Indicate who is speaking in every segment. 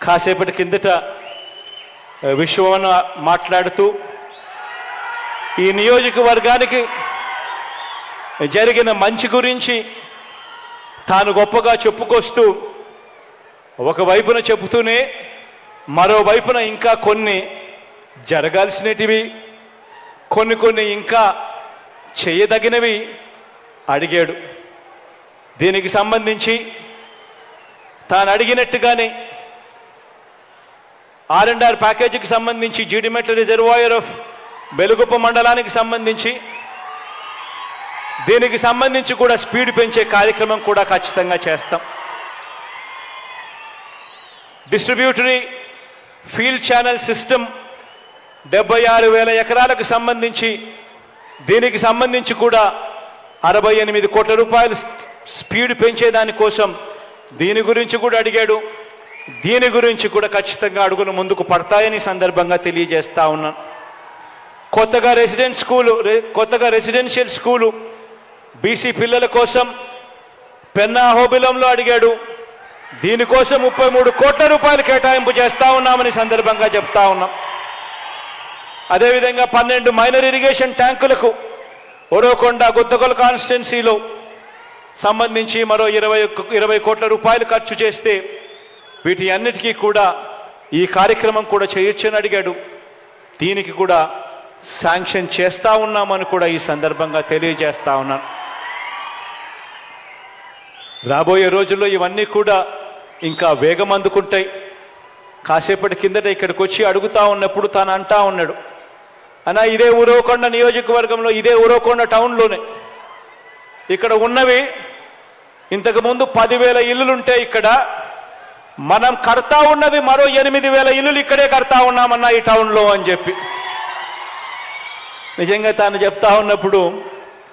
Speaker 1: కాసేపటి కిందట విశ్వవన మాట్లాడుతూ ఈ నియోజకవర్గానికి జరిగిన మంచి గురించి తాను గొప్పగా చెప్పుకొస్తూ ఒకవైపున చెబుతూనే మరోవైపున ఇంకా కొన్ని జరగాల్సినటివి కొన్ని ఇంకా చేయదగినవి అడిగాడు. దీనికి సంబంధించి తాను అడిగినట్టుగానే R&R ప్యాకేజీకి సంబంధించి జీడిమెట్ల రిజర్వాయర్ ఆఫ్ బెలుగుప్ప మండలానికి సంబంధించి దీనికి సంబంధించి కూడా స్పీడ్ పెంచే కార్యక్రమం కూడా ఖచ్చితంగా చేస్తాం. డిస్ట్రిబ్యూటరీ ఫీల్డ్ ఛానల్ సిస్టమ్ 76,000 ఎకరాలకు సంబంధించి దీనికి సంబంధించి కూడా 68 కోట్ల రూపాయలు స్పీడ్ పెంచేదానికోసం దీని గురించి కూడా అడిగాడు. దీని గురించి కూడా ఖచ్చితంగా అడుగులు ముందుకు పడతాయని సందర్భంగా తెలియజేస్తా ఉన్నాను. కొత్తగా రెసిడెన్షియల్ స్కూలు బీసీ పిల్లల కోసం పెన్నా హోబిలంలో అడిగాడు. దీనికోసం 33 కోట్ల రూపాయలు కేటాయింపు చేస్తా ఉన్నామని సందర్భంగా చెప్తా ఉన్నాం. అదేవిధంగా 12 మైనర్ ఇరిగేషన్ ట్యాంకులకు ఒరోకొండ గుత్తకొల కాన్స్టిట్యున్సీలో సంబంధించి మరో 20 కోట్ల రూపాయలు ఖర్చు చేస్తే వీటి అన్నిటికీ కూడా ఈ కార్యక్రమం కూడా చేయొచ్చని అడిగాడు. దీనికి కూడా శాంక్షన్ చేస్తా ఉన్నామని కూడా ఈ సందర్భంగా తెలియజేస్తా ఉన్నాను. రాబోయే రోజుల్లో ఇవన్నీ కూడా ఇంకా వేగం అందుకుంటాయి. కాసేపటి కిందట ఇక్కడికి వచ్చి అడుగుతా ఉన్నప్పుడు తాను అంటా ఉన్నాడు, అన్నా ఇదే ఉరవకొండ నియోజకవర్గంలో ఇదే ఉరవకొండ టౌన్లోనే ఇక్కడ ఉన్నవి ఇంతకుముందు 10,000 ఇల్లులుంటే ఇక్కడ మనం కడతా ఉన్నవి మరో 8,000 ఇల్లులు ఇక్కడే కడతా ఉన్నామన్నా ఈ టౌన్లో అని చెప్పి నిజంగా తాను చెప్తా ఉన్నప్పుడు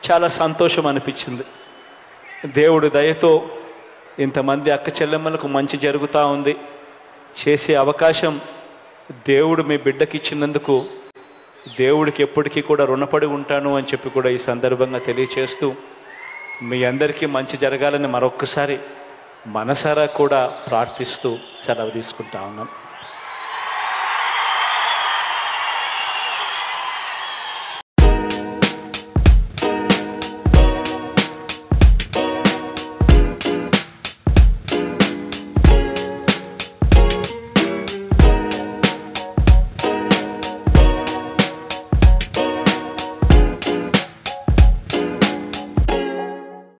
Speaker 1: చాలా సంతోషం అనిపించింది. దేవుడి దయతో ఇంతమంది అక్క చెల్లెమ్మలకు మంచి జరుగుతూ ఉంది. చేసే అవకాశం దేవుడు మీ బిడ్డకి ఇచ్చినందుకు దేవుడికి ఎప్పటికీ కూడా రుణపడి ఉంటాను అని చెప్పి కూడా ఈ సందర్భంగా తెలియచేస్తూ మీ అందరికీ మంచి జరగాలని మరొక్కసారి మనసారా కూడా ప్రార్థిస్తూ సెలవు తీసుకుంటా ఉన్నాం.